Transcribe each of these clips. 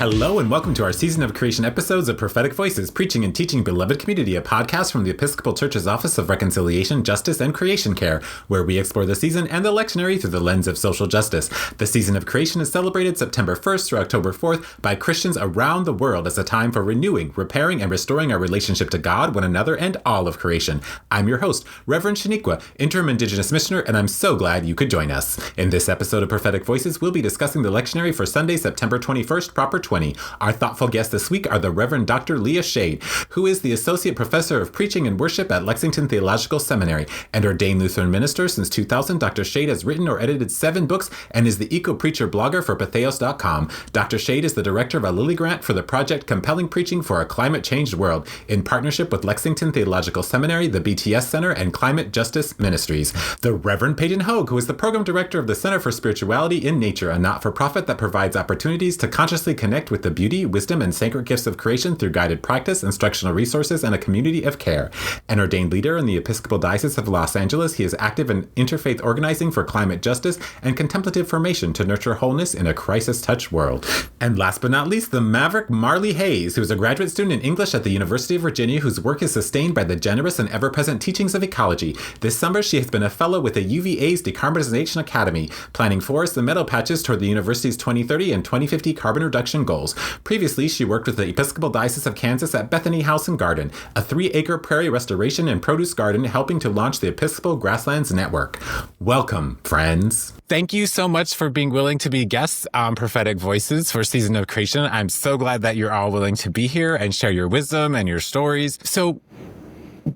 Hello and welcome to our Season of Creation episodes of Prophetic Voices, Preaching and Teaching Beloved Community, a podcast from the Episcopal Church's Office of Reconciliation, Justice, and Creation Care, where we explore the season and the lectionary through the lens of social justice. The Season of Creation is celebrated September 1st through October 4th by Christians around the world as a time for renewing, repairing, and restoring our relationship to God, one another, and all of creation. I'm your host, Reverend Shaniqua, Interim Indigenous Missioner, and I'm so glad you could join us. In this episode of Prophetic Voices, we'll be discussing the lectionary for Sunday, September 21st, Proper 20. Our thoughtful guests this week are the Reverend Dr. Leah Shade, who is the Associate Professor of Preaching and Worship at Lexington Theological Seminary and ordained Lutheran minister since 2000. Dr. Shade has written or edited 7 books and is the eco-preacher blogger for Patheos.com. Dr. Shade is the director of a Lilly Grant for the project Compelling Preaching for a Climate-Changed World in partnership with Lexington Theological Seminary, the BTS Center, and Climate Justice Ministries. The Reverend Payton Hoegh, who is the program director of the Center for Spirituality in Nature, a not-for-profit that provides opportunities to consciously connect with the beauty, wisdom, and sacred gifts of creation through guided practice, instructional resources, and a community of care. An ordained leader in the Episcopal Diocese of Los Angeles, he is active in interfaith organizing for climate justice and contemplative formation to nurture wholeness in a crisis-touched world. And last but not least, the maverick Marley Hays, who is a graduate student in English at the University of Virginia, whose work is sustained by the generous and ever-present teachings of ecology. This summer, she has been a fellow with the UVA's Decarbonization Academy, planting forests and meadow patches toward the university's 2030 and 2050 carbon reduction goals. Previously, she worked with the Episcopal Diocese of Kansas at Bethany House and Garden, a 3-acre prairie restoration and produce garden helping to launch the Episcopal Grasslands Network. Welcome, friends. Thank you so much for being willing to be guests on Prophetic Voices for Season of Creation. I'm so glad that you're all willing to be here and share your wisdom and your stories. So,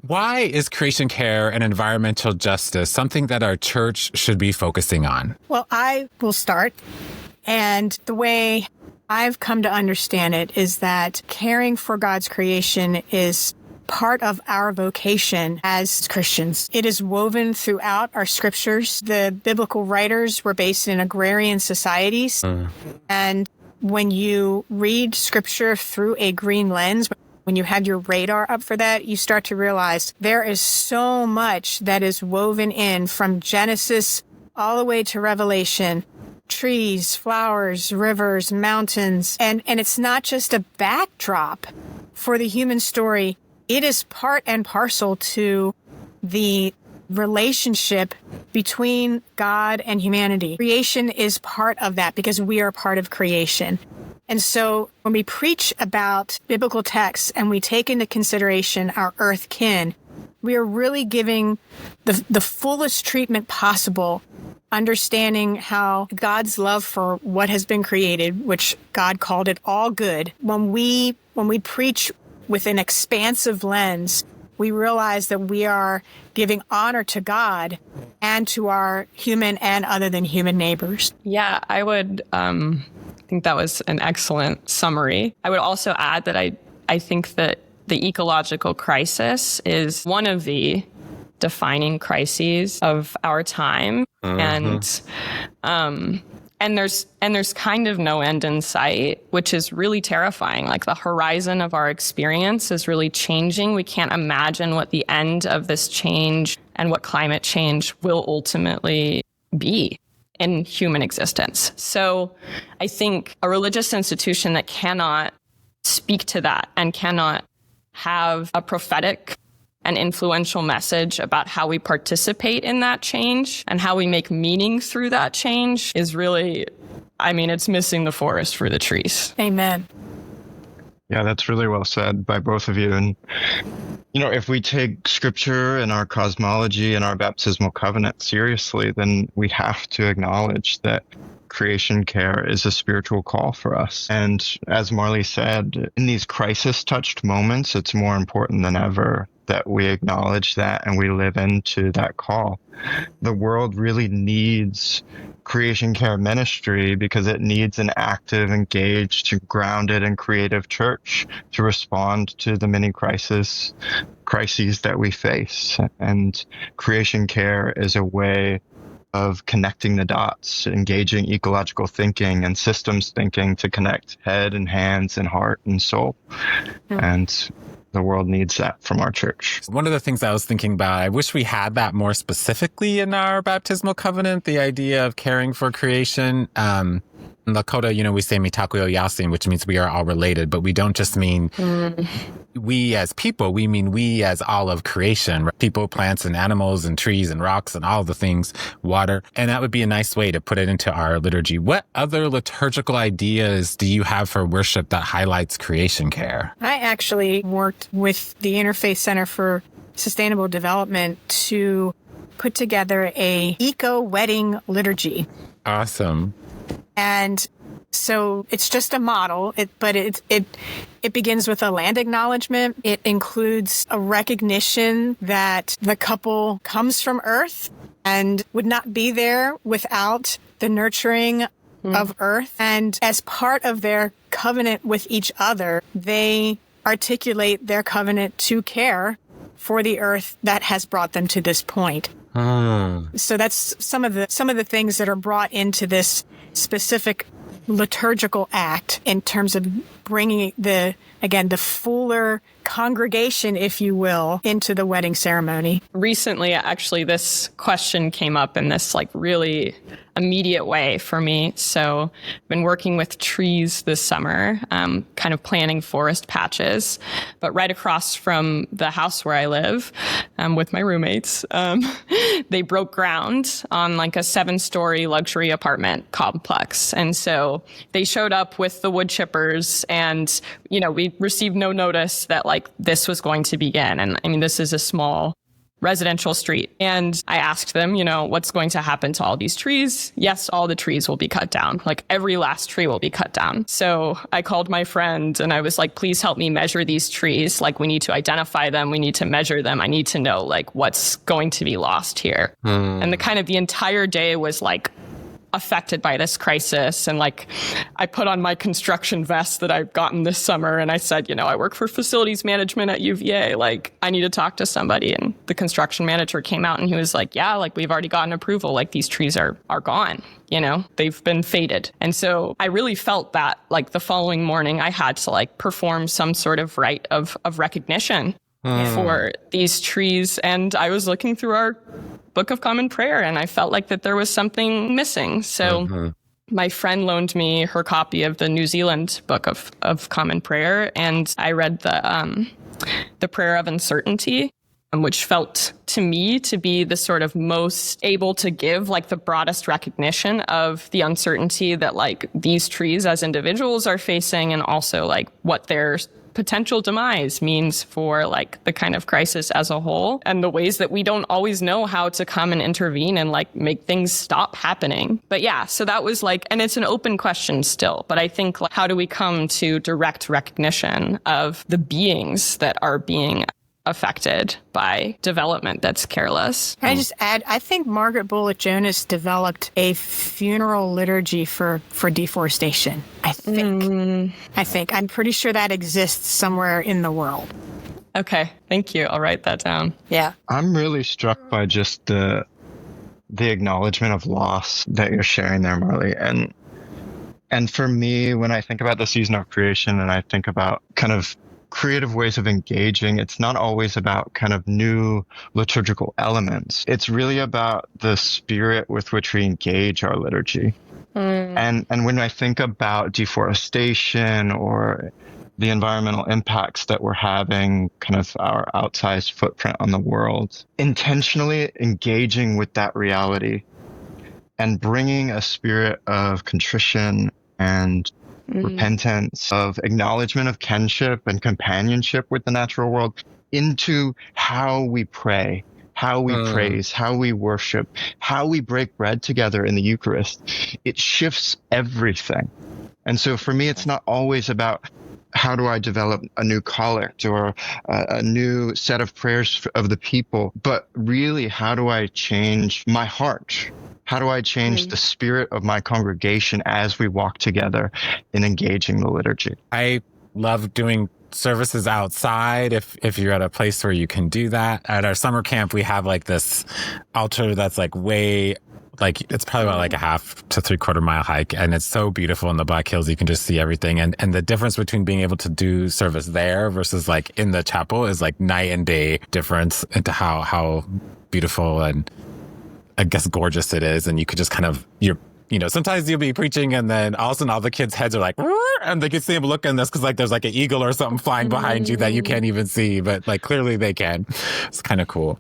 why is creation care and environmental justice something that our church should be focusing on? Well, I will start. And the way I've come to understand it is that caring for God's creation is part of our vocation as Christians. It is woven throughout our scriptures. The biblical writers were based in agrarian societies. And when you read scripture through a green lens, when you have your radar up for that, you start to realize there is so much that is woven in from Genesis all the way to Revelation. Trees, flowers, rivers, mountains. And it's not just a backdrop for the human story. It is part and parcel to the relationship between God and humanity. Creation is part of that because we are part of creation. And so when we preach about biblical texts and we take into consideration our earth kin, we are really giving the fullest treatment possible, understanding how God's love for what has been created, which God called it all good. When we preach with an expansive lens, we realize that we are giving honor to God and to our human and other than human neighbors. Yeah, I would think that was an excellent summary. I would also add that I think that the ecological crisis is one of the defining crises of our time. And there's kind of no end in sight, which is really terrifying. Like the horizon of our experience is really changing. We can't imagine what the end of this change and what climate change will ultimately be in human existence. So I think a religious institution that cannot speak to that and cannot have a prophetic and influential message about how we participate in that change and how we make meaning through that change is really, it's missing the forest for the trees. Amen. Yeah, that's really well said by both of you. And, if we take scripture and our cosmology and our baptismal covenant seriously, then we have to acknowledge that creation care is a spiritual call for us. And as Marley said, in these crisis-touched moments, it's more important than ever that we acknowledge that and we live into that call. The world really needs creation care ministry because it needs an active, engaged, grounded, and creative church to respond to the many crises that we face. And creation care is a way of connecting the dots, engaging ecological thinking and systems thinking to connect head and hands and heart and soul. And the world needs that from our church. One of the things I was thinking about, I wish we had that more specifically in our baptismal covenant, the idea of caring for creation. In Lakota, we say mitakuyo yasin, which means we are all related, but we don't just mean we as people, we mean we as all of creation, right? People, plants, and animals, and trees, and rocks, and all the things, water. And that would be a nice way to put it into our liturgy. What other liturgical ideas do you have for worship that highlights creation care? I actually worked with the Interfaith Center for Sustainable Development to put together a eco-wedding liturgy. Awesome. And so it's just a model, but it begins with a land acknowledgement. It includes a recognition that the couple comes from Earth and would not be there without the nurturing of Earth. And as part of their covenant with each other, they articulate their covenant to care for the Earth that has brought them to this point. So that's some of the things that are brought into this specific liturgical act in terms of bringing the fuller congregation, if you will, into the wedding ceremony. Recently, actually, this question came up in this really immediate way for me. So I've been working with trees this summer, kind of planting forest patches. But right across from the house where I live with my roommates, they broke ground on a 7-story luxury apartment complex. And so they showed up with the wood chippers and, we received no notice that this was going to begin. And I mean, this is a small residential street. And I asked them, what's going to happen to all these trees? Yes, all the trees will be cut down. Every last tree will be cut down. So I called my friend and I was like, please help me measure these trees. We need to identify them. We need to measure them. I need to know what's going to be lost here. And the entire day was affected by this crisis. And I put on my construction vest that I've gotten this summer. And I said, I work for facilities management at UVA. I need to talk to somebody. And the construction manager came out and he was like, yeah, we've already gotten approval. These trees are gone. They've been faded. And so I really felt that the following morning I had to perform some sort of rite of recognition for these trees. And I was looking through our Book of Common Prayer and I felt that there was something missing. So my friend loaned me her copy of the New Zealand Book of Common Prayer. And I read the Prayer of Uncertainty, which felt to me to be the sort of most able to give the broadest recognition of the uncertainty that these trees as individuals are facing, and also what their potential demise means for the kind of crisis as a whole, and the ways that we don't always know how to come and intervene and make things stop happening. But yeah, so that was and it's an open question still, but I think how do we come to direct recognition of the beings that are being affected by development that's careless? Can I just add, I think Margaret Bullitt Jonas developed a funeral liturgy for deforestation. I think. I'm pretty sure that exists somewhere in the world. Okay, thank you. I'll write that down. Yeah. I'm really struck by just the acknowledgement of loss that you're sharing there, Marley. And for me, when I think about the season of creation and I think about kind of creative ways of engaging, it's not always about kind of new liturgical elements. It's really about the spirit with which we engage our liturgy. And when I think about deforestation or the environmental impacts that we're having, kind of our outsized footprint on the world, intentionally engaging with that reality and bringing a spirit of contrition and repentance, of acknowledgement of kinship and companionship with the natural world into how we pray, how we praise, how we worship, how we break bread together in the Eucharist. It shifts everything. And so for me, it's not always about how do I develop a new collect or a new set of prayers of the people, but really how do I change my heart? How do I change the spirit of my congregation as we walk together in engaging the liturgy? I love doing services outside if you're at a place where you can do that. At our summer camp, we have this altar that's way, it's probably about a half to 3/4 mile hike. And it's so beautiful in the Black Hills. You can just see everything. And the difference between being able to do service there versus in the chapel is night and day difference into how beautiful and I guess gorgeous it is. And you could just you're sometimes you'll be preaching and then all of a sudden all the kids' heads are like, and they can see them looking this because there's like an eagle or something flying behind you that you can't even see, but clearly they can. It's kind of cool.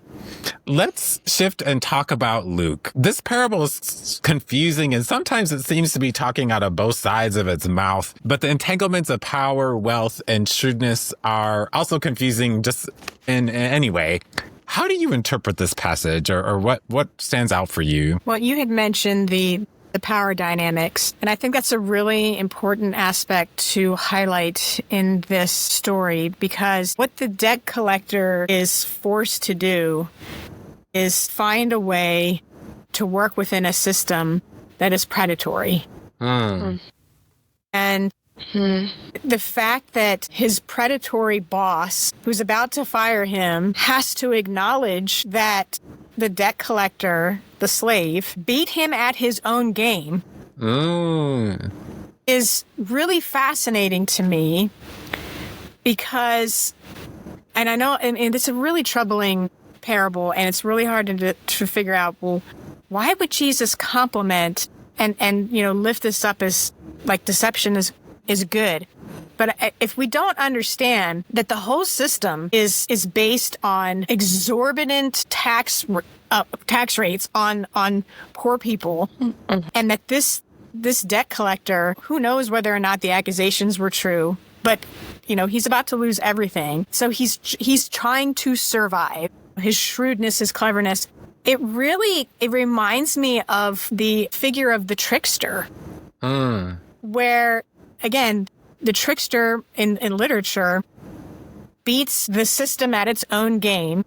Let's shift and talk about Luke. This parable is confusing, and sometimes it seems to be talking out of both sides of its mouth, but the entanglements of power, wealth, and shrewdness are also confusing just in any way. How do you interpret this passage, or what stands out for you? Well, you had mentioned the power dynamics, and I think that's a really important aspect to highlight in this story, because what the debt collector is forced to do is find a way to work within a system that is predatory. And the fact that his predatory boss, who's about to fire him, has to acknowledge that the debt collector, the slave, beat him at his own game is really fascinating to me, because, and I know, and it's a really troubling parable, and it's really hard to figure out, well, why would Jesus compliment and lift this up as like deception is good? But if we don't understand that the whole system is based on exorbitant tax rates on poor people, and that this debt collector, who knows whether or not the accusations were true, but he's about to lose everything. So he's trying to survive. His shrewdness, his cleverness. It reminds me of the figure of the trickster, where, again, the trickster in literature beats the system at its own game,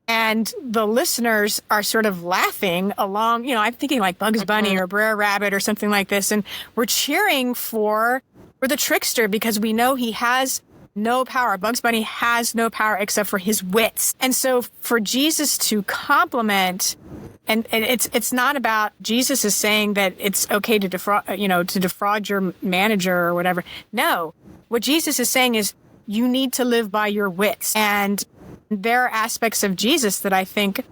and the listeners are sort of laughing along. I'm thinking like Bugs Bunny or Brer Rabbit or something like this, and we're cheering for the trickster because we know he has no power. Bugs Bunny has no power except for his wits. And so for Jesus to compliment, and it's not about Jesus is saying that it's okay to defraud your manager or whatever. No, what Jesus is saying is you need to live by your wits. And there are aspects of Jesus that I think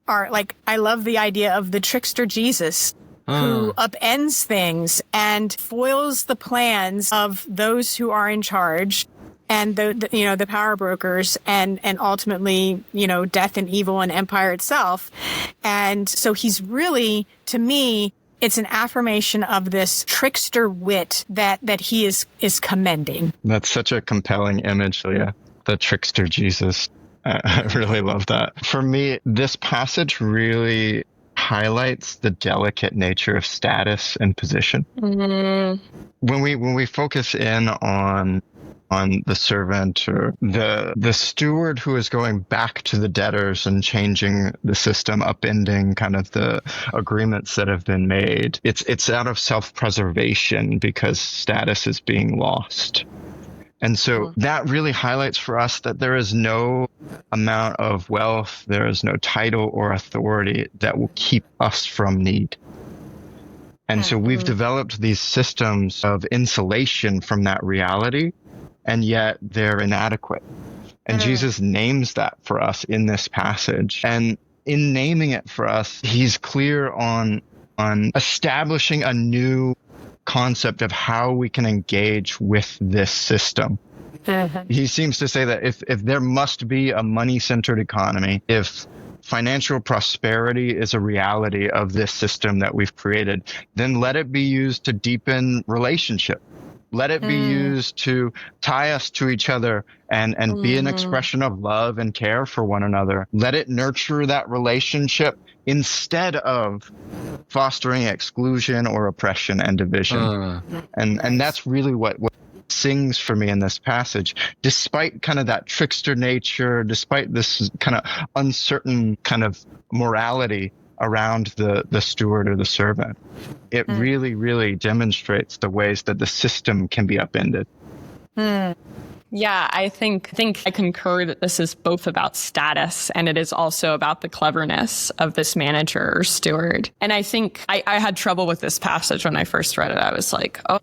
are like, I love the idea of the trickster Jesus, who upends things and foils the plans of those who are in charge, and the power brokers, and ultimately, death and evil and empire itself. And so he's really, to me, it's an affirmation of this trickster wit that he is commending. That's such a compelling image, Leah. The trickster Jesus. I really love that. For me, this passage really highlights the delicate nature of status and position. When we focus in on the servant or the steward who is going back to the debtors and changing the system, upending kind of the agreements that have been made, it's out of self-preservation because status is being lost. And so that really highlights for us that there is no amount of wealth, there is no title or authority that will keep us from need. And so we've developed these systems of insulation from that reality, and yet they're inadequate. And Jesus names that for us in this passage. And in naming it for us, he's clear on establishing a new concept of how we can engage with this system. He seems to say that if there must be a money-centered economy, if financial prosperity is a reality of this system that we've created, then let it be used to deepen relationship. Let it be used to tie us to each other and be an expression of love and care for one another. Let it nurture that relationship instead of fostering exclusion or oppression and division. And that's really what sings for me in this passage. Despite kind of that trickster nature, despite this kind of uncertain kind of morality around the steward or the servant, it really, really demonstrates the ways that the system can be upended. Yeah, I think I concur that this is both about status and it is also about the cleverness of this manager or steward. And I think I had trouble with this passage when I first read it. I was like, oh,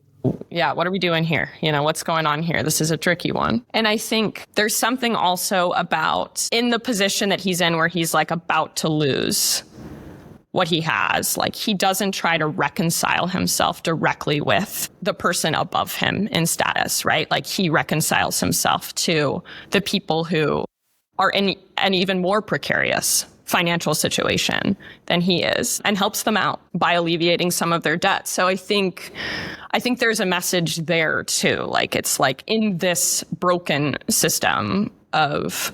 yeah, what are we doing here? What's going on here? This is a tricky one. And I think there's something also about in the position that he's in where he's like about to lose. what he has. Like, he doesn't try to reconcile himself directly with the person above him in status, right? Like, he reconciles himself to the people who are in an even more precarious financial situation than he is, and helps them out by alleviating some of their debt. So I think there's a message there too. Like, it's like, in this broken system of,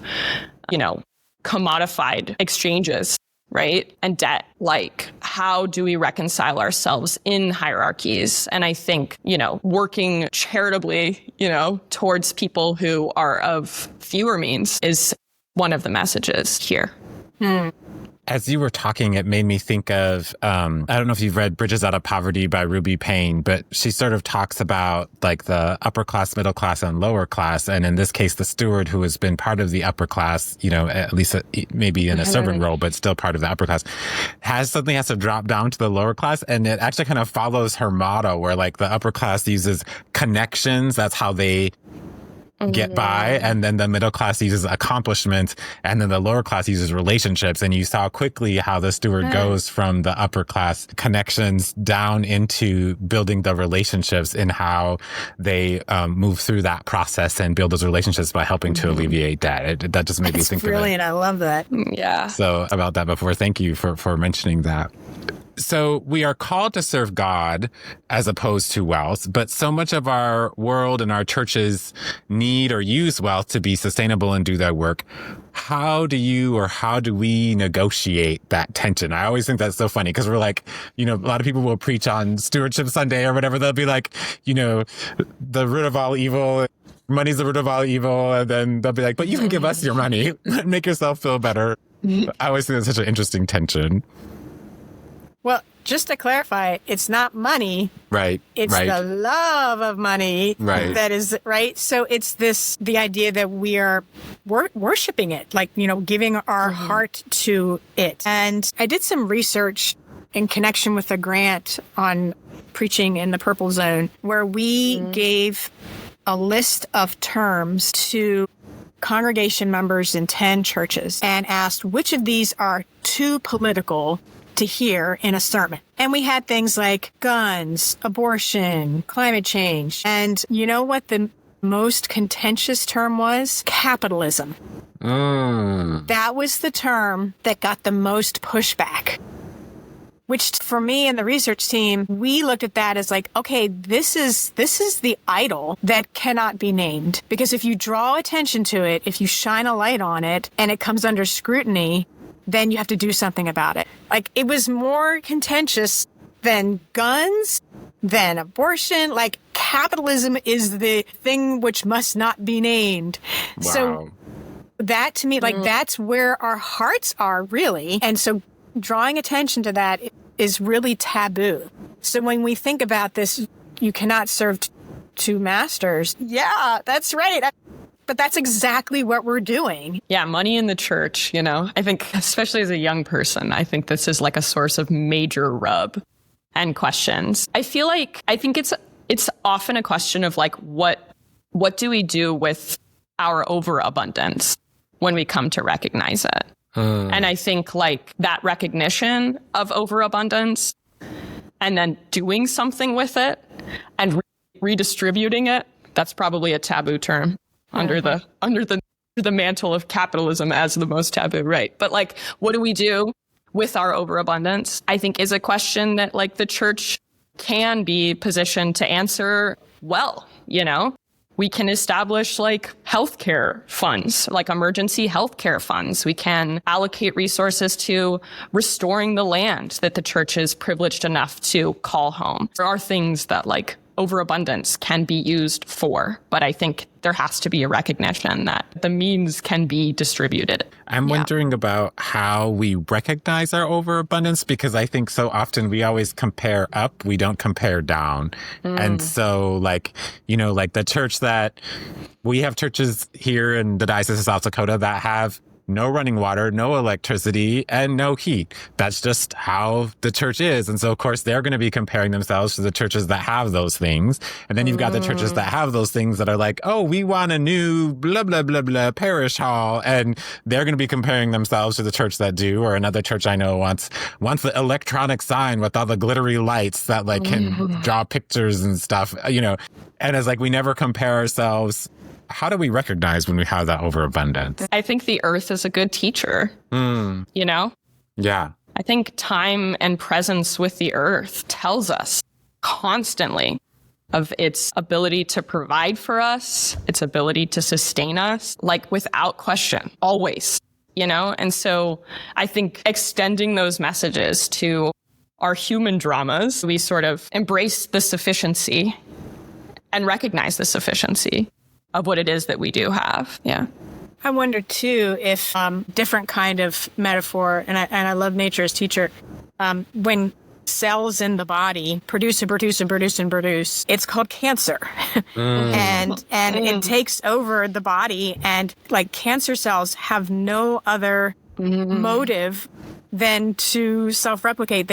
commodified exchanges, right, and debt, like, how do we reconcile ourselves in hierarchies? And I think, working charitably, towards people who are of fewer means is one of the messages here. As you were talking, it made me think of, I don't know if you've read Bridges Out of Poverty by Ruby Payne, but she sort of talks about like the upper class, middle class, and lower class. And in this case, the steward, who has been part of the upper class, at least maybe in a servant role, but still part of the upper class, has to drop down to the lower class. And it actually kind of follows her motto, where like the upper class uses connections. That's how they get by, and then the middle class uses accomplishments, and then the lower class uses relationships. And you saw quickly how the steward goes from the upper class connections down into building the relationships, and how they move through that process and build those relationships by helping to alleviate debt. That just made me think brilliant. of it. I love that. Yeah. So about that before. Thank you for mentioning that. So we are called to serve God as opposed to wealth, but so much of our world and our churches need or use wealth to be sustainable and do their work. How do we negotiate that tension? I always think that's so funny, because we're like, a lot of people will preach on Stewardship Sunday or whatever. They'll be like, the root of all evil. Money's the root of all evil. And then they'll be like, but you can give us your money, make yourself feel better. I always think that's such an interesting tension. Well, just to clarify, it's not money. Right. It's the love of money. Right. That is, right? So it's the idea that we are worshiping it, like, giving our heart to it. And I did some research in connection with a grant on preaching in the Purple Zone, where we gave a list of terms to congregation members in 10 churches and asked which of these are too political to hear in a sermon. And we had things like guns, abortion, climate change. And you know what the most contentious term was? Capitalism. That was the term that got the most pushback. Which, for me and the research team, we looked at that as like, okay, this is the idol that cannot be named. Because if you draw attention to it, if you shine a light on it, and it comes under scrutiny, then you have to do something about it. Like, it was more contentious than guns, than abortion. Like, capitalism is the thing which must not be named. Wow. So that, to me, like, that's where our hearts are, really. And so drawing attention to that is really taboo. So when we think about this, you cannot serve two masters. Yeah, that's right. But that's exactly what we're doing. Yeah, money in the church, I think, especially as a young person, I think this is like a source of major rub and questions. I think it's often a question of like, what do we do with our overabundance when we come to recognize it? And I think like that recognition of overabundance and then doing something with it and redistributing it, that's probably a taboo term. Under the mantle of capitalism as the most taboo, right? But like, what do we do with our overabundance? I think is a question that like the church can be positioned to answer well. We can establish like healthcare funds, like emergency healthcare funds. We can allocate resources to restoring the land that the church is privileged enough to call home. There are things that like overabundance can be used for, but I think there has to be a recognition that the means can be distributed. I'm wondering about how we recognize our overabundance, because I think so often we always compare up, we don't compare down. And so like, like the church that we have churches here in the Diocese of South Dakota that have no running water, no electricity, and no heat. That's just how the church is. And so, of course, they're going to be comparing themselves to the churches that have those things. And then you've got the churches that have those things that are like, oh, we want a new blah, blah, blah, blah parish hall. And they're going to be comparing themselves to the church that do, or another church I know wants the electronic sign with all the glittery lights that like can draw pictures and stuff, you know. And it's like, we never compare ourselves. How do we recognize when we have that overabundance? I think the earth is a good teacher, you know? Yeah. I think time and presence with the earth tells us constantly of its ability to provide for us, its ability to sustain us, like without question, always, you know? And so I think extending those messages to our human dramas, we sort of embrace the sufficiency and recognize the sufficiency of what it is that we do have. Yeah. I wonder too if different kind of metaphor, and I love nature as teacher, when cells in the body produce, it's called cancer. and it takes over the body, and like cancer cells have no other motive than to self-replicate.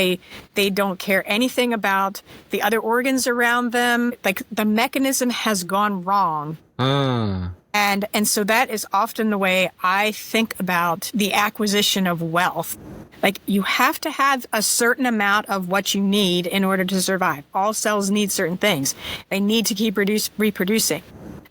They don't care anything about the other organs around them. Like the mechanism has gone wrong. And so that is often the way I think about the acquisition of wealth. Like you have to have a certain amount of what you need in order to survive. All cells need certain things. They need to keep reproducing.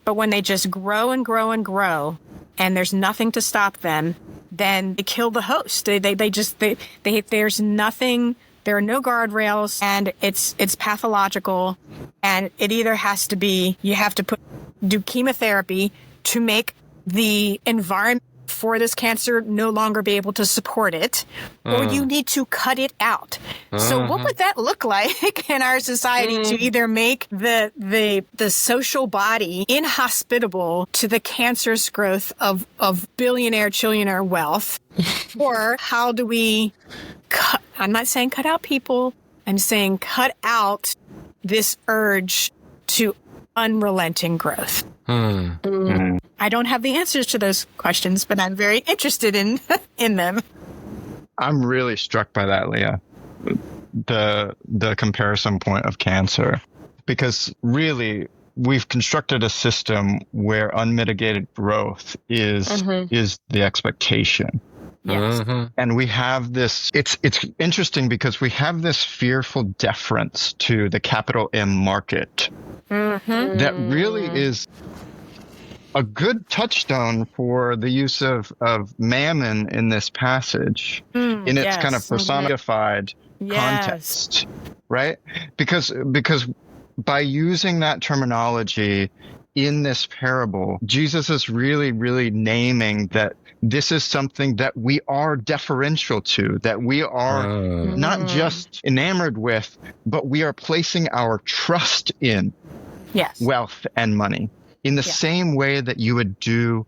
But when they just grow and grow and grow, and there's nothing to stop them, then they kill the host. There's nothing, there are no guardrails, and it's pathological. And it either has to be, you have to do chemotherapy to make the environment for this cancer no longer be able to support it, or you need to cut it out. So what would that look like in our society to either make the social body inhospitable to the cancerous growth of billionaire, trillionaire wealth? Or how do we cut, I'm not saying cut out people, I'm saying cut out this urge to unrelenting growth. I don't have the answers to those questions, but I'm very interested in them. I'm really struck by that, Leah. The comparison point of cancer, because really we've constructed a system where unmitigated growth is the expectation. Yes. And we have this, it's interesting because we have this fearful deference to the capital M market that really is a good touchstone for the use of mammon in this passage in its kind of personified context, right? Because by using that terminology in this parable, Jesus is really, really naming that this is something that we are deferential to, that we are not just enamored with, but we are placing our trust in wealth and money in the same way that you would do,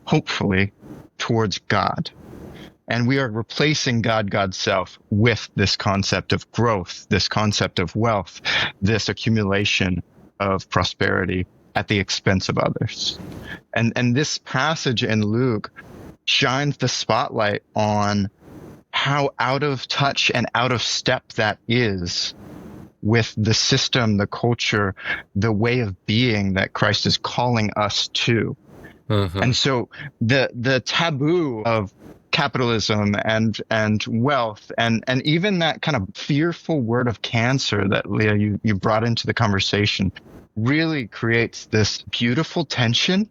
hopefully, towards God. And we are replacing God's self with this concept of growth, this concept of wealth, this accumulation of prosperity at the expense of others. And this passage in Luke shines the spotlight on how out of touch and out of step that is with the system, the culture, the way of being that Christ is calling us to. And so the taboo of capitalism and wealth and even that kind of fearful word of cancer that, Leah, you brought into the conversation really creates this beautiful tension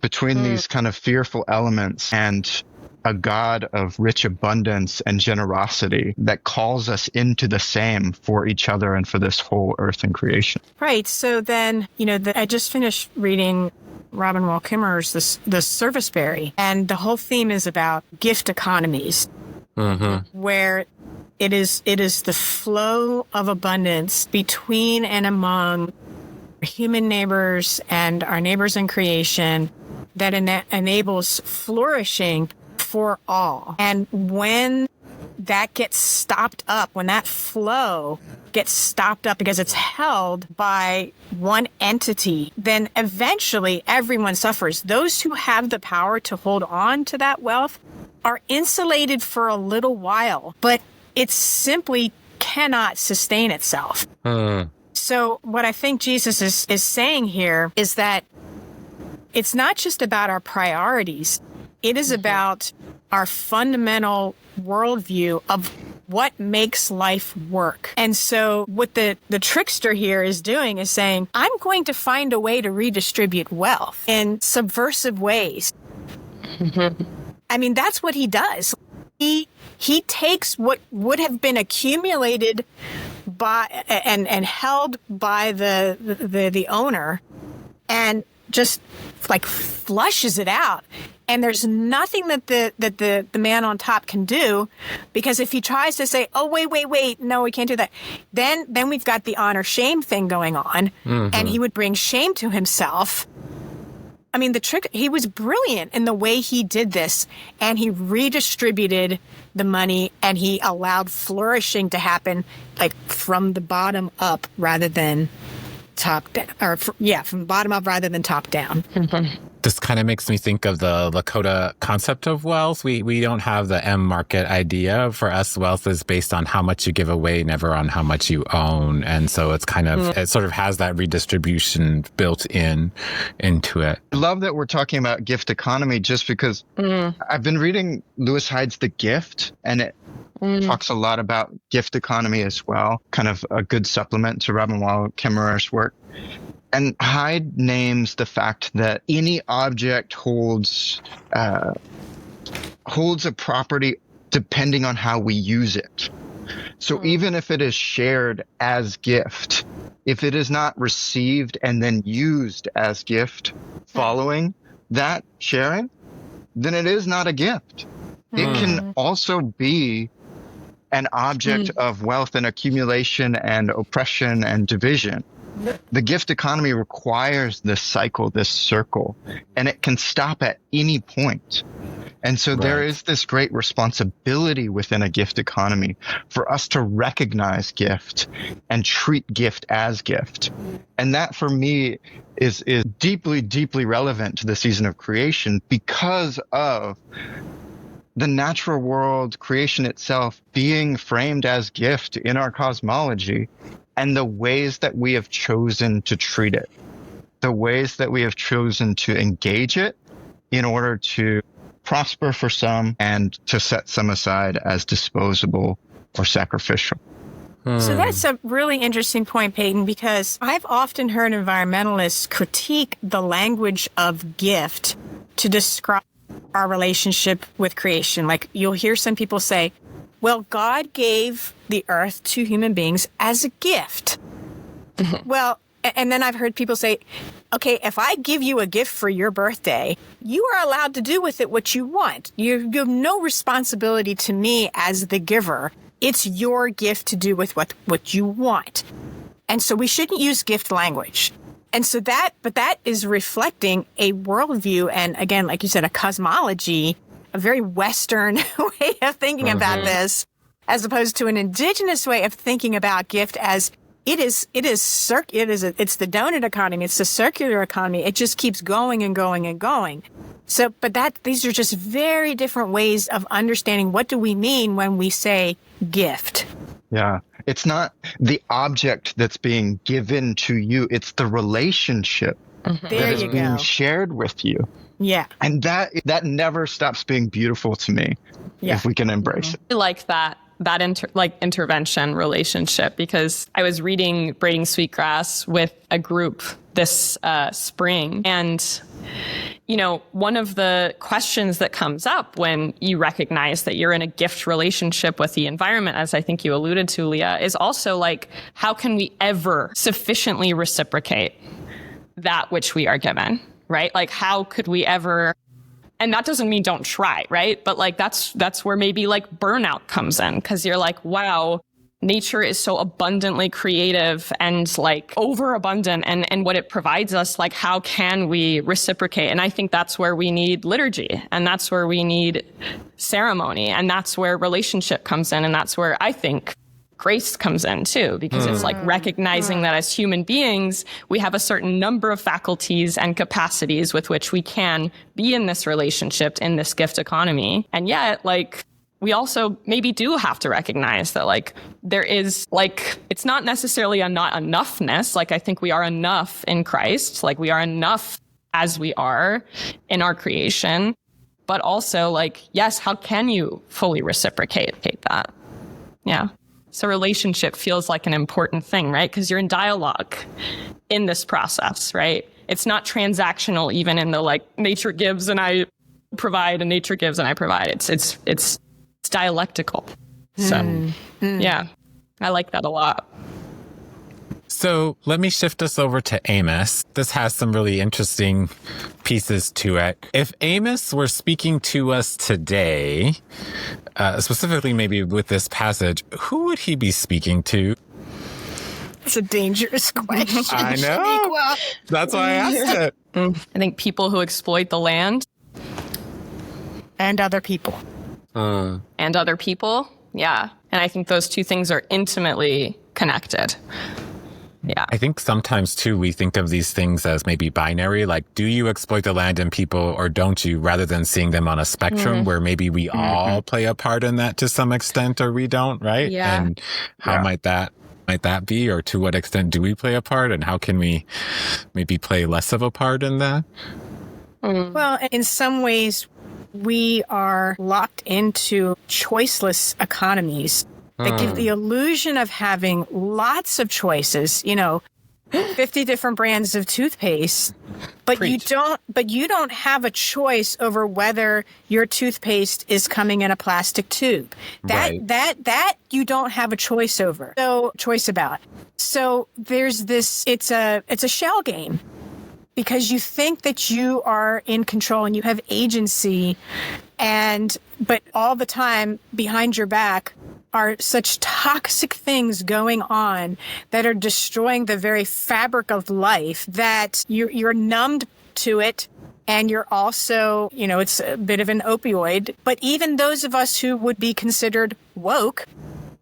between these kind of fearful elements and a God of rich abundance and generosity that calls us into the same for each other and for this whole earth and creation. Right. So then, I just finished reading Robin Wall Kimmerer's The Serviceberry, and the whole theme is about gift economies, where it is the flow of abundance between and among human neighbors and our neighbors in creation that enables flourishing for all. And when that gets stopped up, when that flow gets stopped up because it's held by one entity, then eventually everyone suffers. Those who have the power to hold on to that wealth are insulated for a little while, but it simply cannot sustain itself. So what I think Jesus is saying here is that it's not just about our priorities. It is about our fundamental worldview of what makes life work. And so what the trickster here is doing is saying, I'm going to find a way to redistribute wealth in subversive ways. I mean, that's what he does. He takes what would have been accumulated by and held by the owner and just like flushes it out. And there's nothing that the man on top can do, because if he tries to say, oh, wait, no, we can't do that, then we've got the honor shame thing going on, and he would bring shame to himself. I mean, he was brilliant in the way he did this, and he redistributed the money, and he allowed flourishing to happen like from the bottom up rather than top down, or from bottom up rather than top down. This kind of makes me think of the Lakota concept of wealth. We don't have the M market idea. For us, wealth is based on how much you give away, never on how much you own. And so it's kind of, it sort of has that redistribution built into it. I love that we're talking about gift economy, just because I've been reading Lewis Hyde's The Gift, and it talks a lot about gift economy as well, kind of a good supplement to Robin Wall Kimmerer's work. And Hyde names the fact that any object holds a property depending on how we use it. So even if it is shared as gift, if it is not received and then used as gift following that sharing, then it is not a gift. It can also be an object of wealth and accumulation and oppression and division. The gift economy requires this cycle, this circle, and it can stop at any point. And so there is this great responsibility within a gift economy for us to recognize gift and treat gift as gift. And that for me is deeply, deeply relevant to the season of creation, because of the natural world, creation itself, being framed as gift in our cosmology, and the ways that we have chosen to treat it, the ways that we have chosen to engage it in order to prosper for some and to set some aside as disposable or sacrificial. So that's a really interesting point, Payton, because I've often heard environmentalists critique the language of gift to describe our relationship with creation. Like, you'll hear some people say, well, God gave the earth to human beings as a gift. Well, and then I've heard people say, okay, if I give you a gift for your birthday, you are allowed to do with it what you want. You have no responsibility to me as the giver. It's your gift to do with what you want. And so we shouldn't use gift language. And so that is reflecting a worldview, and again, like you said, a cosmology, a very Western way of thinking about this, as opposed to an indigenous way of thinking about gift as it's the donut economy. It's the circular economy. It just keeps going and going and going. So, but these are just very different ways of understanding what do we mean when we say gift. Yeah. It's not the object that's being given to you. It's the relationship that is being shared with you. Yeah. And that never stops being beautiful to me if we can embrace it. I like that intervention relationship, because I was reading Braiding Sweetgrass with a group this spring, and one of the questions that comes up when you recognize that you're in a gift relationship with the environment, as I think you alluded to, Leah, is also like, how can we ever sufficiently reciprocate that which we are given, right? Like, how could we ever? And that doesn't mean don't try, right? But like, that's where maybe like burnout comes in, because you're like, wow, nature is so abundantly creative and like overabundant and what it provides us, like how can we reciprocate? And I think that's where we need liturgy, and that's where we need ceremony, and that's where relationship comes in, and that's where I think grace comes in too, because it's like recognizing that as human beings, we have a certain number of faculties and capacities with which we can be in this relationship, in this gift economy. And yet, like, we also maybe do have to recognize that, like, there is, like, it's not necessarily a not enoughness. Like, I think we are enough in Christ. Like, we are enough as we are in our creation. But also, like, yes, how can you fully reciprocate that? Yeah. So relationship feels like an important thing, right? Because you're in dialogue in this process, right? It's not transactional, even in the, like, nature gives and I provide, and nature gives and I provide. It's dialectical. So, yeah, I like that a lot. So let me shift us over to Amos. This has some really interesting pieces to it. If Amos were speaking to us today, specifically maybe with this passage, who would he be speaking to? It's a dangerous question. I know. That's why I asked it. I think people who exploit the land. And other people. And other people. Yeah. And I think those two things are intimately connected. Yeah. I think sometimes, too, we think of these things as maybe binary, like, do you exploit the land and people or don't you, rather than seeing them on a spectrum where maybe we all play a part in that to some extent or we don't, right? Yeah. And how might that be, or to what extent do we play a part, and how can we maybe play less of a part in that? Well, in some ways, we are locked into choiceless economies that give the illusion of having lots of choices, 50 different brands of toothpaste, but you don't have a choice over whether your toothpaste is coming in a plastic tube. That you don't have a choice over. So there's this, it's a shell game, because you think that you are in control and you have agency, but all the time behind your back are such toxic things going on that are destroying the very fabric of life that you're numbed to it. And you're also, it's a bit of an opioid. But even those of us who would be considered woke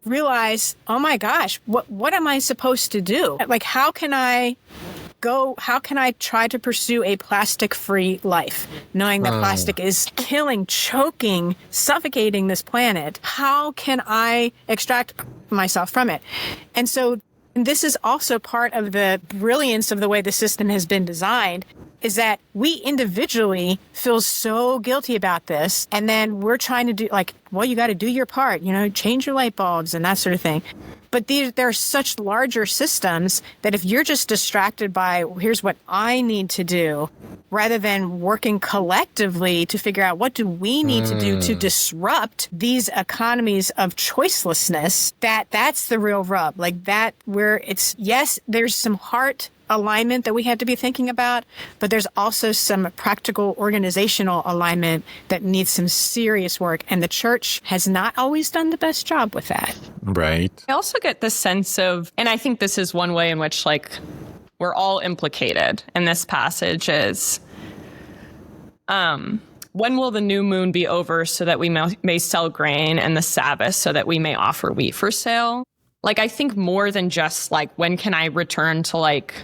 realize, oh my gosh, what am I supposed to do? Like, how can I try to pursue a plastic-free life, knowing that plastic is killing, choking, suffocating this planet? How can I extract myself from it? And so this is also part of the brilliance of the way the system has been designed, is that we individually feel so guilty about this. And then we're trying to do, like, well, you got to do your part, change your light bulbs and that sort of thing. But there are such larger systems that if you're just distracted by, here's what I need to do, rather than working collectively to figure out what do we need to do to disrupt these economies of choicelessness, that's the real rub. Like that, where it's, yes, there's some heart alignment that we have to be thinking about, but there's also some practical organizational alignment that needs some serious work. And the church has not always done the best job with that. Right. I also get the sense of, and I think this is one way in which, like, we're all implicated in this passage is, when will the new moon be over so that we may sell grain, and the Sabbath so that we may offer wheat for sale? Like, I think more than just, like, when can I return to, like,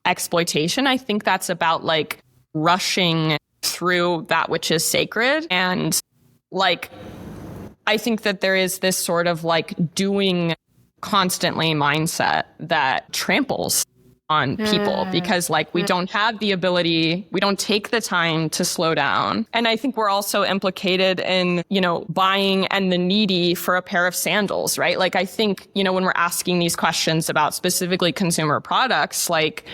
exploitation? I think that's about, like, rushing through that which is sacred. And, like, I think that there is this sort of, like, doing constantly mindset that tramples on people because, like, we don't have the ability, we don't take the time to slow down. And I think we're also implicated in, buying and the needy for a pair of sandals, right? Like, I think, when we're asking these questions about specifically consumer products, like,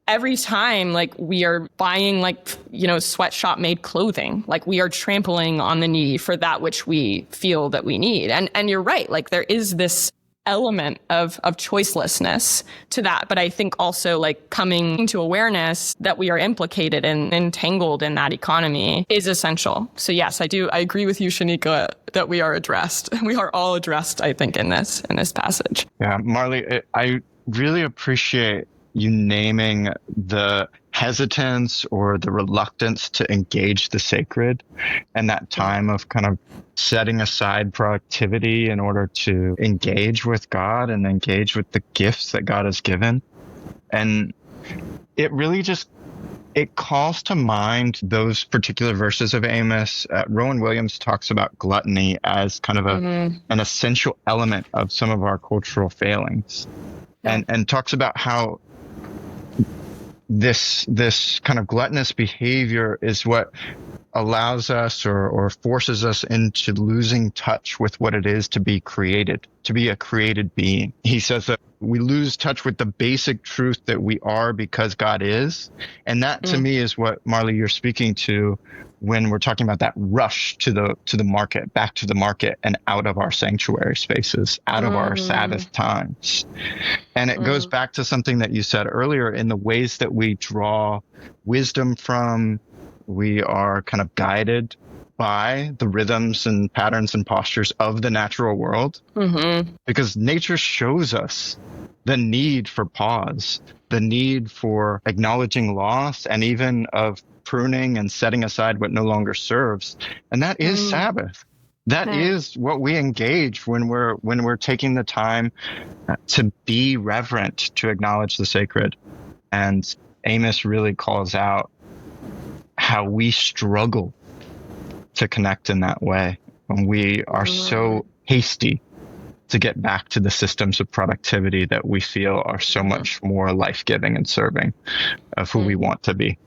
every time, like, we are buying, like, sweatshop made clothing, like, we are trampling on the needy for that which we feel that we need. And you're right, like, there is this element of choicelessness to that. But I think also like coming to awareness that we are implicated and entangled in that economy is essential. So yes, I agree with you, Shanika, that we are addressed. We are all addressed, I think, in this passage. Yeah, Marley, I really appreciate you naming the hesitance or the reluctance to engage the sacred and that time of kind of setting aside productivity in order to engage with God and engage with the gifts that God has given. And it really it calls to mind those particular verses of Amos. Rowan Williams talks about gluttony as kind of an essential element of some of our cultural failings, and talks about how this kind of gluttonous behavior is what allows us or forces us into losing touch with what it is to be created, to be a created being. He says that we lose touch with the basic truth that we are because God is. And that to me is what, Marley, you're speaking to when we're talking about that rush to the market, back to the market and out of our sanctuary spaces, out of our Sabbath times. And it goes back to something that you said earlier in the ways that we draw wisdom from. We are kind of guided by the rhythms and patterns and postures of the natural world, because nature shows us the need for pause, the need for acknowledging loss, and even of pruning and setting aside what no longer serves. And that is Sabbath. That is what we engage when we're taking the time to be reverent, to acknowledge the sacred. And Amos really calls out how we struggle to connect in that way when we are so hasty to get back to the systems of productivity that we feel are so much more life-giving and serving of who we want to be.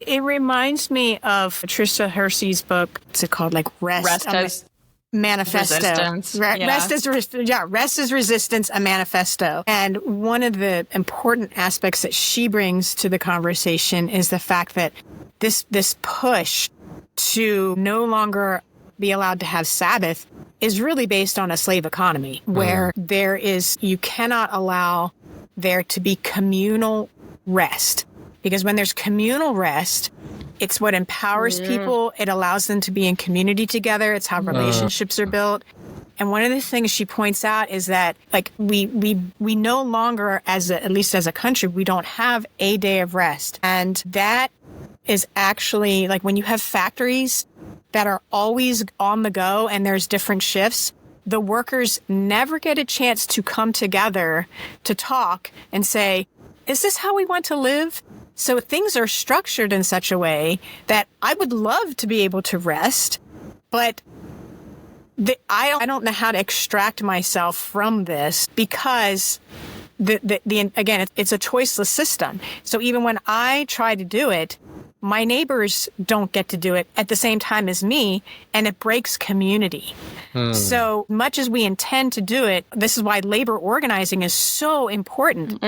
It reminds me of Patricia Hersey's book. What's it called? Like Rest as Manifesto. Resistance. Rest is Resistance, a manifesto. And one of the important aspects that she brings to the conversation is the fact that this push to no longer be allowed to have Sabbath is really based on a slave economy where you cannot allow there to be communal rest. Because when there's communal rest, it's what empowers people. It allows them to be in community together. It's how relationships are built. And one of the things she points out is that, like, we no longer, at least as a country, we don't have a day of rest. And that is actually, like, when you have factories that are always on the go and there's different shifts, the workers never get a chance to come together to talk and say, is this how we want to live? So things are structured in such a way that I would love to be able to rest, but I don't know how to extract myself from this because again, it's a choiceless system. So even when I try to do it, my neighbors don't get to do it at the same time as me, and it breaks community. So much as we intend to do it, this is why labor organizing is so important.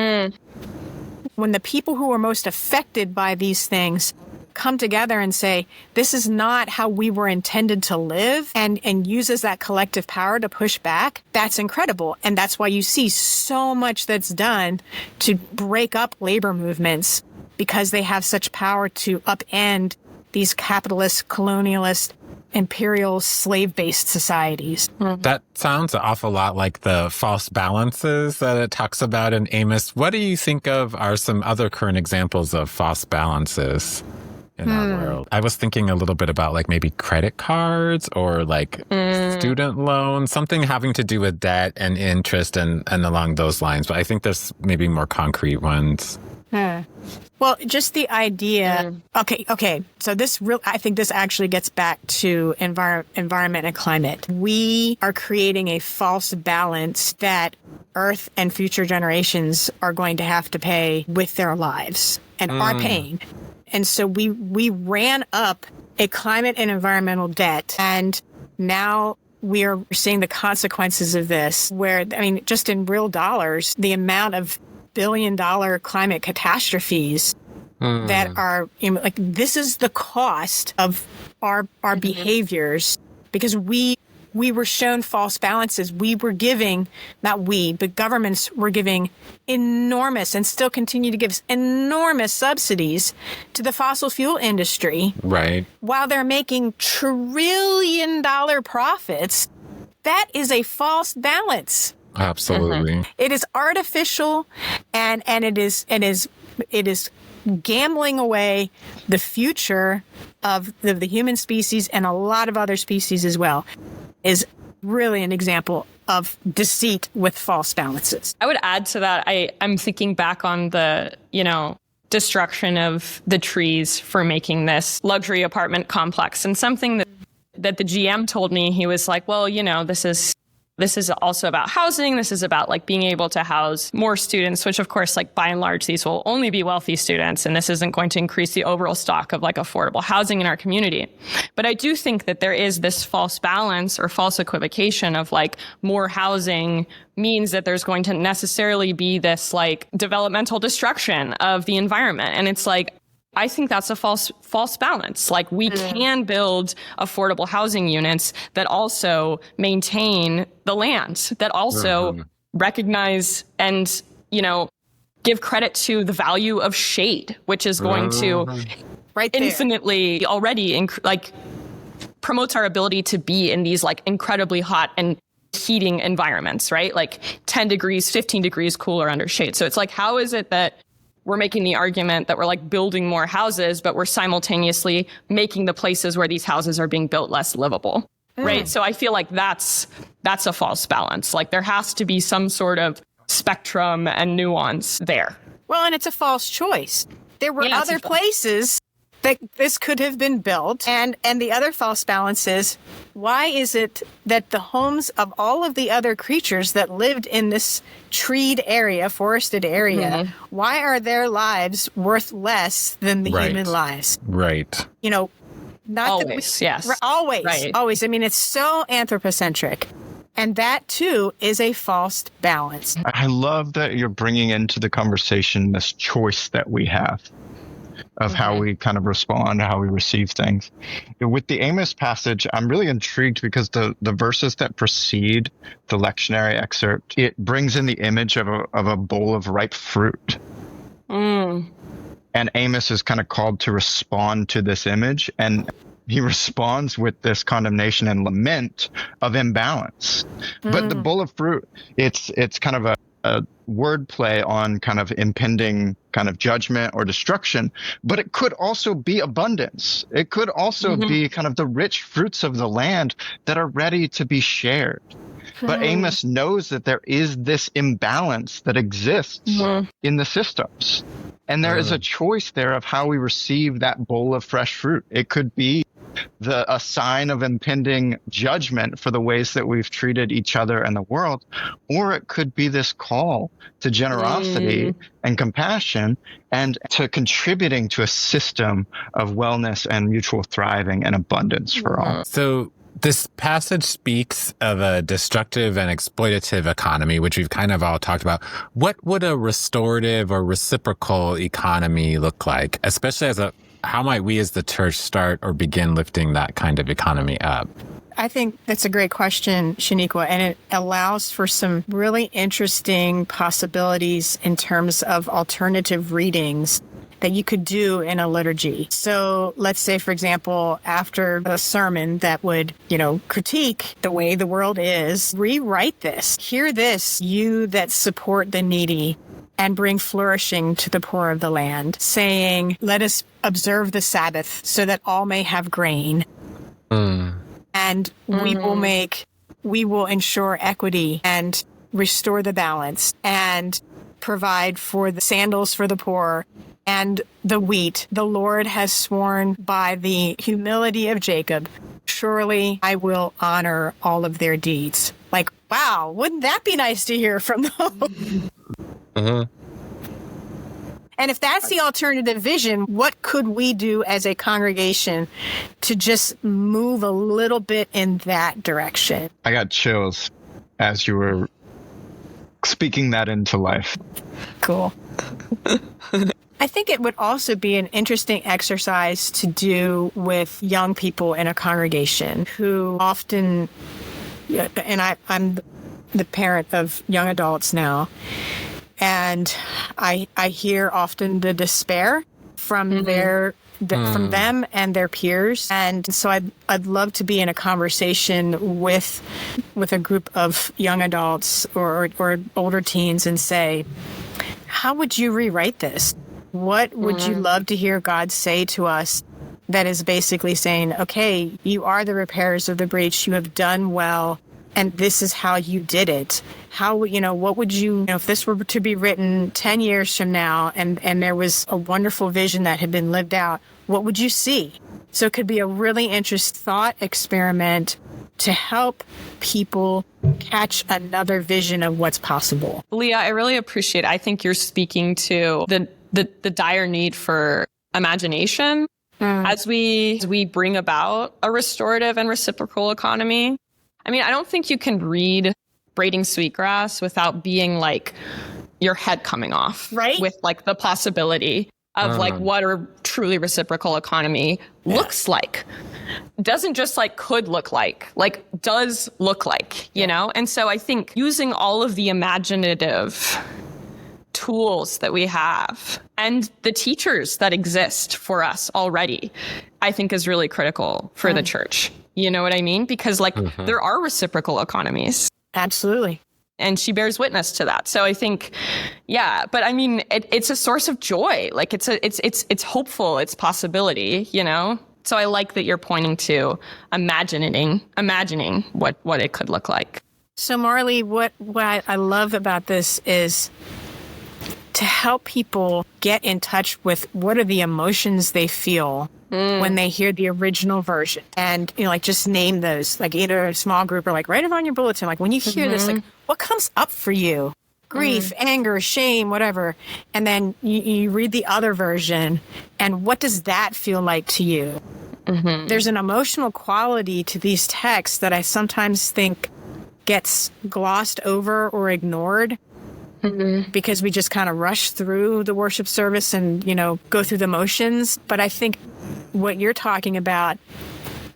When the people who are most affected by these things come together and say, this is not how we were intended to live, and uses that collective power to push back, that's incredible. And that's why you see so much that's done to break up labor movements, because they have such power to upend these capitalist, colonialist, imperial, slave-based societies. That sounds an awful lot like the false balances that it talks about in Amos. What do you think are some other current examples of false balances in our world? I was thinking a little bit about like maybe credit cards or like student loans, something having to do with debt and interest and along those lines. But I think there's maybe more concrete ones. Well, just the idea. Okay. So I think this actually gets back to environment and climate. We are creating a false balance that Earth and future generations are going to have to pay with their lives and are paying. And so we ran up a climate and environmental debt, and now we are seeing the consequences of this, where, I mean, just in real dollars, the amount of billion-dollar climate catastrophes that are, this is the cost of our behaviors, because we we were shown false balances. We were giving, not we, but governments were giving enormous and still continue to give enormous subsidies to the fossil fuel industry. Right. While they're making trillion-dollar profits. That is a false balance. Absolutely. It is artificial, and it is gambling away the future of the human species and a lot of other species as well. Is really an example of deceit with false balances. I would add to that, I'm thinking back on the, destruction of the trees for making this luxury apartment complex, and something that the GM told me. He was like, well, this is also about housing. This is about like being able to house more students, which of course, like by and large, these will only be wealthy students. And this isn't going to increase the overall stock of like affordable housing in our community. But I do think that there is this false balance or false equivocation of like more housing means that there's going to necessarily be this like developmental destruction of the environment. And it's like, I think that's a false balance. Like we can build affordable housing units that also maintain the land, that also recognize and, give credit to the value of shade, which is going to infinitely already promotes our ability to be in these like incredibly hot and heating environments, right? Like 10 degrees, 15 degrees cooler under shade. So it's like, how is it that we're making the argument that we're like building more houses, but we're simultaneously making the places where these houses are being built less livable, right? So I feel like that's a false balance. Like there has to be some sort of spectrum and nuance there. Well, and it's a false choice. There were other places that this could have been built. And the other false balance is, why is it that the homes of all of the other creatures that lived in this treed area, forested area, why are their lives worth less than the human lives? Right. Not always, yes. Always, right. Always. I mean, it's so anthropocentric. And that, too, is a false balance. I love that you're bringing into the conversation this choice that we have of how we kind of respond, how we receive things. With the Amos passage, I'm really intrigued because the verses that precede the lectionary excerpt, it brings in the image of a bowl of ripe fruit. And Amos is kind of called to respond to this image, and he responds with this condemnation and lament of imbalance. But the bowl of fruit, it's kind of a word play on kind of impending kind of judgment or destruction, but it could also be abundance. It could also be kind of the rich fruits of the land that are ready to be shared. But Amos knows that there is this imbalance that exists in the systems. And there is a choice there of how we receive that bowl of fresh fruit. It could be a sign of impending judgment for the ways that we've treated each other and the world, or it could be this call to generosity and compassion and to contributing to a system of wellness and mutual thriving and abundance for all. So this passage speaks of a destructive and exploitative economy, which we've kind of all talked about. What would a restorative or reciprocal economy look like, especially how might we as the church start or begin lifting that kind of economy up? I think that's a great question, Shaniqua, and it allows for some really interesting possibilities in terms of alternative readings that you could do in a liturgy. So let's say, for example, after a sermon that would, critique the way the world is, rewrite this. Hear this, you that support the needy and bring flourishing to the poor of the land, saying, let us observe the Sabbath so that all may have grain. And we will ensure equity and restore the balance and provide for the sandals for the poor and the wheat. The Lord has sworn by the humility of Jacob, surely I will honor all of their deeds. Like, wow, wouldn't that be nice to hear from them? And if that's the alternative vision, what could we do as a congregation to just move a little bit in that direction? I got chills as you were speaking that into life. Cool. I think it would also be an interesting exercise to do with young people in a congregation who often and I'm the parent of young adults now, and I hear often the despair from from them and their peers. And so I'd love to be in a conversation with a group of young adults or older teens and say, how would you rewrite this? What would you love to hear God say to us that is basically saying, okay, you are the repairers of the breach, you have done well, and this is how you did it. How, what would you, if this were to be written 10 years from now and there was a wonderful vision that had been lived out, what would you see? So it could be a really interesting thought experiment to help people catch another vision of what's possible. Leah, I really appreciate it. I think you're speaking to the dire need for imagination as we bring about a restorative and reciprocal economy. I mean, I don't think you can read Braiding Sweetgrass without being like your head coming off, right? With like the possibility of like what a truly reciprocal economy looks like. Doesn't just like could look like does look like, you know? And so I think using all of the imaginative tools that we have and the teachers that exist for us already, I think is really critical for the church. You know what I mean? Because there are reciprocal economies. Absolutely. And she bears witness to that. So I think, but I mean, it's a source of joy. Like it's hopeful, it's possibility, you know? So I like that you're pointing to imagining what it could look like. So Marley, what I love about this is to help people get in touch with what are the emotions they feel when they hear the original version. And, just name those, like either a small group or like write it on your bulletin. Like when you hear this, like what comes up for you? Grief, anger, shame, whatever. And then you read the other version and what does that feel like to you? There's an emotional quality to these texts that I sometimes think gets glossed over or ignored. Because we just kind of rush through the worship service and, go through the motions. But I think what you're talking about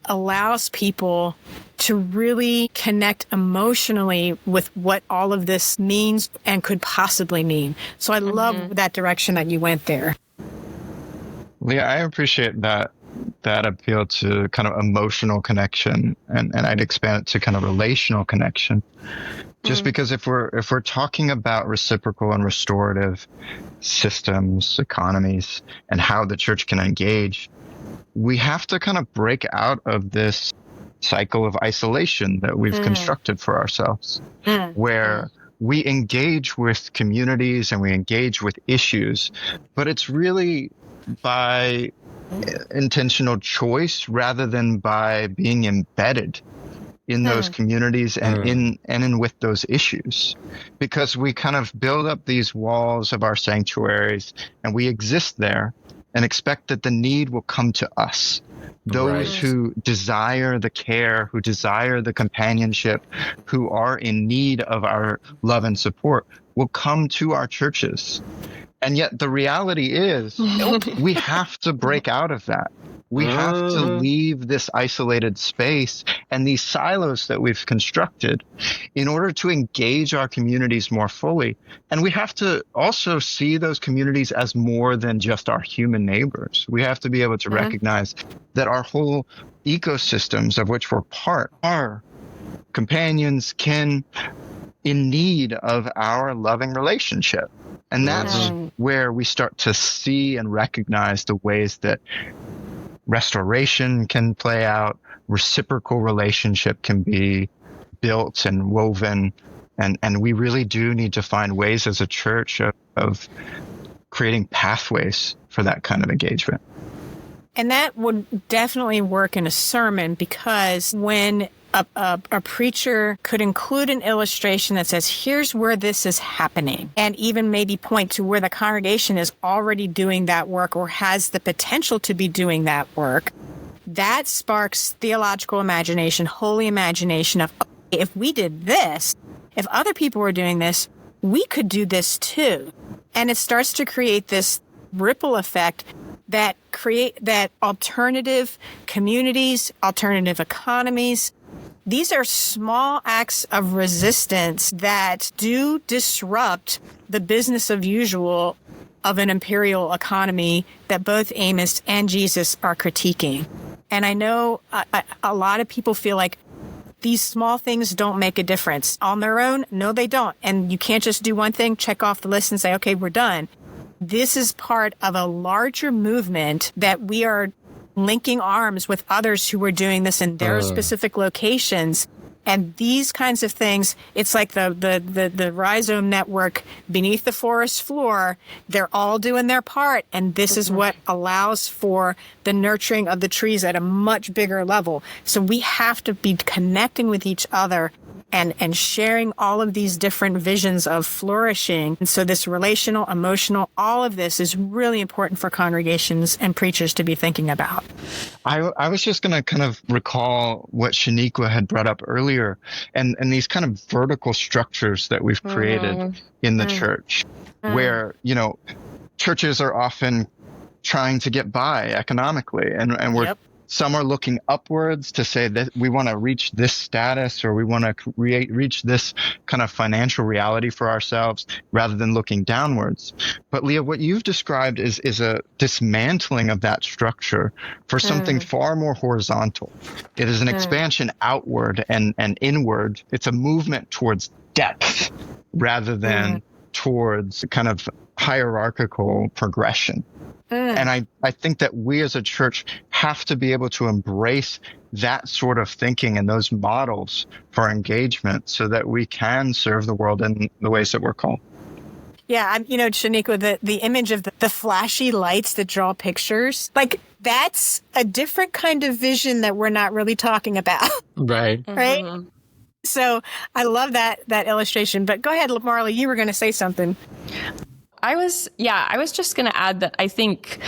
allows people to really connect emotionally with what all of this means and could possibly mean. So I love that direction that you went there. Leah, I appreciate that appeal to kind of emotional connection, and I'd expand it to kind of relational connection. Just because if we're talking about reciprocal and restorative systems, economies, and how the church can engage, we have to kind of break out of this cycle of isolation that we've constructed for ourselves, where we engage with communities and we engage with issues, but it's really by intentional choice rather than by being embedded in those communities and in with those issues, because we kind of build up these walls of our sanctuaries and we exist there and expect that the need will come to us. Those who desire the care, who desire the companionship, who are in need of our love and support will come to our churches. And yet the reality is we have to break out of that. We have to leave this isolated space and these silos that we've constructed in order to engage our communities more fully. And we have to also see those communities as more than just our human neighbors. We have to be able to recognize that our whole ecosystems of which we're part are companions, kin, in need of our loving relationship. And that's where we start to see and recognize the ways that restoration can play out, reciprocal relationship can be built and woven, and we really do need to find ways as a church of creating pathways for that kind of engagement. And that would definitely work in a sermon, because when a preacher could include an illustration that says, here's where this is happening, and even maybe point to where the congregation is already doing that work or has the potential to be doing that work, that sparks theological imagination, holy imagination of, okay, if we did this, if other people were doing this, we could do this too. And it starts to create this ripple effect that create that alternative communities, alternative economies these are small acts of resistance that do disrupt the business of usual of an imperial economy that both Amos and Jesus are critiquing. And I know a lot of people feel like these small things don't make a difference on their own. No, they don't. And you can't just do one thing, check off the list and say, okay, we're done. This is part of a larger movement that we are linking arms with others who are doing this in their specific locations. And these kinds of things, it's like the rhizome network beneath the forest floor. They're all doing their part. And this is what allows for the nurturing of the trees at a much bigger level. So we have to be connecting with each other and sharing all of these different visions of flourishing. And so this relational, emotional, all of this is really important for congregations and preachers to be thinking about. I was just going to kind of recall what Shaniqua had brought up earlier, and these kind of vertical structures that we've created in the church, where, churches are often trying to get by economically, and we're some are looking upwards to say that we want to reach this status, or we want to reach this kind of financial reality for ourselves, rather than looking downwards. But Leah, what you've described is a dismantling of that structure for something far more horizontal. It is an expansion outward and inward. It's a movement towards depth rather than towards kind of hierarchical progression. And I think that we as a church have to be able to embrace that sort of thinking and those models for engagement so that we can serve the world in the ways that we're called. Yeah, Shaniqua, the image of the flashy lights that draw pictures, like that's a different kind of vision that we're not really talking about. Right. Right? So I love that illustration. But go ahead, Marley, you were going to say something. I was just going to add that I think,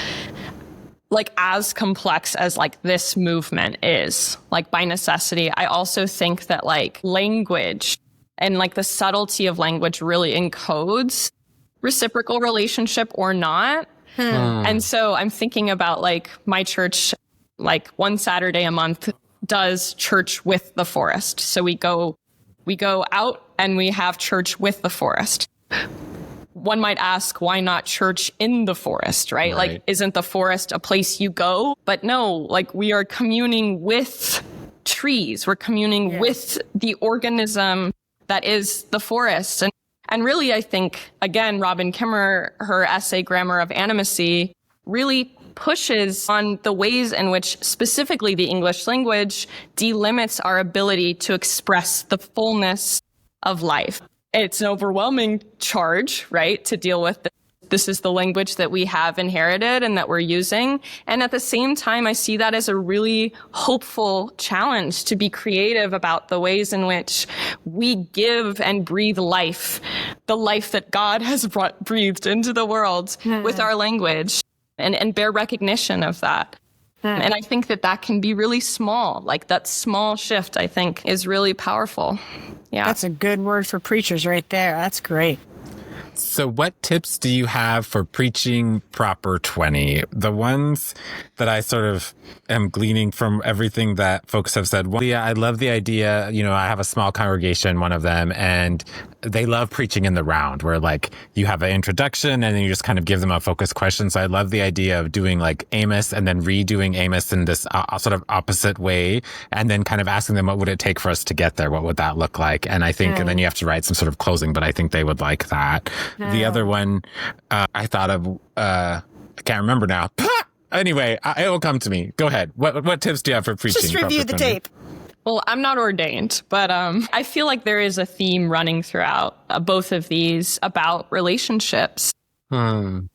like, as complex as like this movement is, like, by necessity, I also think that like language and like the subtlety of language really encodes reciprocal relationship or not. And so I'm thinking about like my church, like one Saturday a month does church with the forest. So we go out and we have church with the forest. One might ask, why not church in the forest, right? Like, isn't the forest a place you go? But no, like, we are communing with trees. We're communing with the organism that is the forest. And really, I think, again, Robin Kimmer, her essay, Grammar of Animacy, really pushes on the ways in which specifically the English language delimits our ability to express the fullness of life. It's an overwhelming charge, right, to deal with. This is the language that we have inherited and that we're using. And at the same time, I see that as a really hopeful challenge to be creative about the ways in which we give and breathe life, the life that God has breathed into the world with our language, and bear recognition of that. And I think that can be really small. Like, that small shift, I think, is really powerful. Yeah. That's a good word for preachers right there. That's great. So what tips do you have for preaching proper 20? The ones that I sort of am gleaning from everything that folks have said. Well, yeah, I love the idea. I have a small congregation, one of them, and they love preaching in the round where like you have an introduction and then you just kind of give them a focused question. So I love the idea of doing like Amos and then redoing Amos in this sort of opposite way, and then kind of asking them, what would it take for us to get there? What would that look like? And I think, and then you have to write some sort of closing, but I think they would like that. The other one I thought of, I can't remember now. Anyway, it will come to me. Go ahead. What tips do you have for preaching? Just review the tape. Well, I'm not ordained, but I feel like there is a theme running throughout both of these about relationships and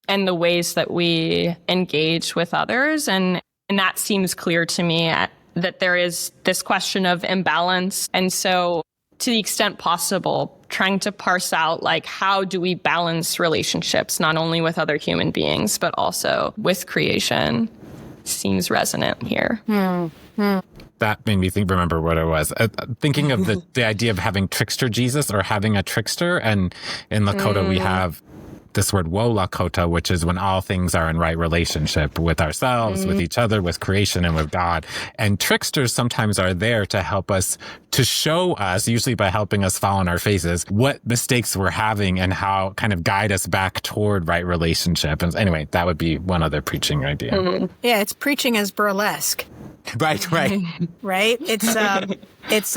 the ways that we engage with others. And that seems clear to me that there is this question of imbalance. And so to the extent possible, trying to parse out, like, how do we balance relationships, not only with other human beings, but also with creation, seems resonant here. That made me remember what it was. Thinking of the idea of having trickster Jesus or having a trickster. And in Lakota, we have this word wo lakota, which is when all things are in right relationship with ourselves, with each other, with creation, and with God. And tricksters sometimes are there to help us, to show us, usually by helping us fall on our faces, what mistakes we're having and how kind of guide us back toward right relationship. And anyway, that would be one other preaching idea. Yeah, it's preaching as burlesque. Right. Right? It's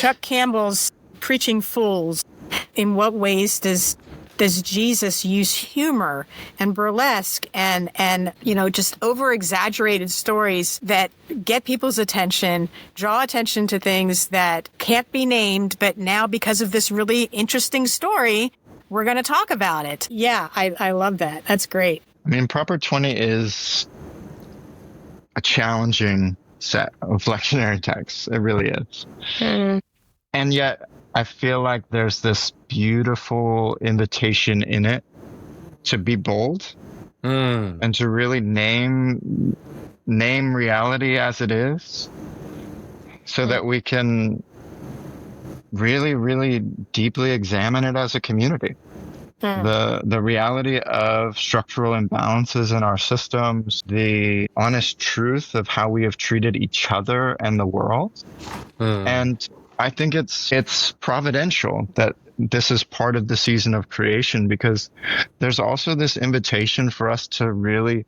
Chuck Campbell's Preaching Fools. In what ways does Jesus use humor and burlesque and just over-exaggerated stories that get people's attention, draw attention to things that can't be named, but now because of this really interesting story, we're going to talk about it. Yeah, I love that. That's great. I mean, Proper 20 is a challenging set of lectionary texts. It really is. And yet, I feel like there's this beautiful invitation in it to be bold and to really name reality as it is, so that we can really, really deeply examine it as a community. The reality of structural imbalances in our systems, the honest truth of how we have treated each other and the world. And I think it's providential that this is part of the season of creation, because there's also this invitation for us to really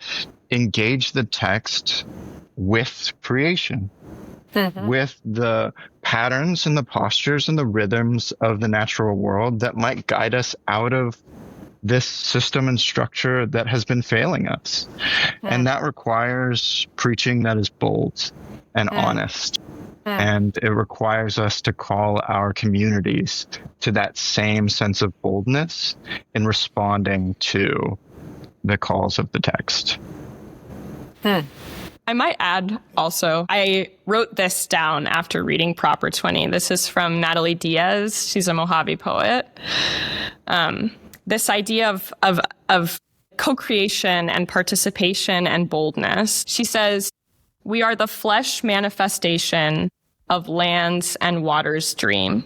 engage the text with creation, with the patterns and the postures and the rhythms of the natural world that might guide us out of this system and structure that has been failing us. And that requires preaching that is bold and honest. And it requires us to call our communities to that same sense of boldness in responding to the calls of the text. I might add also, I wrote this down after reading Proper 20. This is from Natalie Diaz. She's a Mojave poet. This idea of co-creation and participation and boldness. She says, "We are the flesh manifestation of land's and water's dream.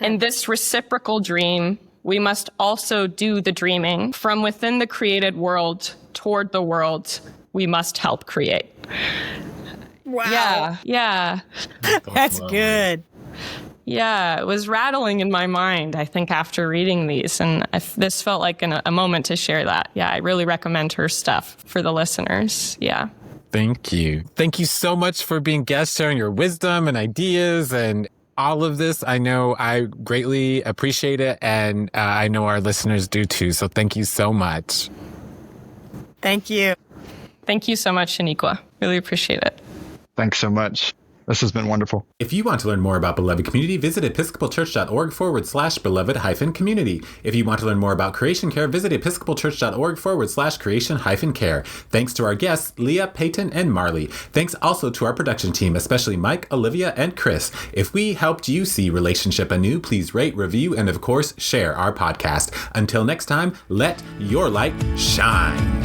In this reciprocal dream, we must also do the dreaming. From within the created world toward the world, we must help create." Wow. Yeah. That's good. Yeah, it was rattling in my mind, I think, after reading these. And this felt like a moment to share that. Yeah, I really recommend her stuff for the listeners. Yeah. Thank you. Thank you so much for being guest, sharing your wisdom and ideas and all of this. I know I greatly appreciate it, and I know our listeners do too. So thank you so much. Thank you. Thank you so much, Shaniqua. Really appreciate it. Thanks so much. This has been wonderful. If you want to learn more about Beloved Community, visit episcopalchurch.org/beloved-community. If you want to learn more about creation care, visit episcopalchurch.org/creation-care. Thanks to our guests, Leah, Payton, and Marley. Thanks also to our production team, especially Mike, Olivia, and Chris. If we helped you see relationship anew, please rate, review, and of course, share our podcast. Until next time, let your light shine.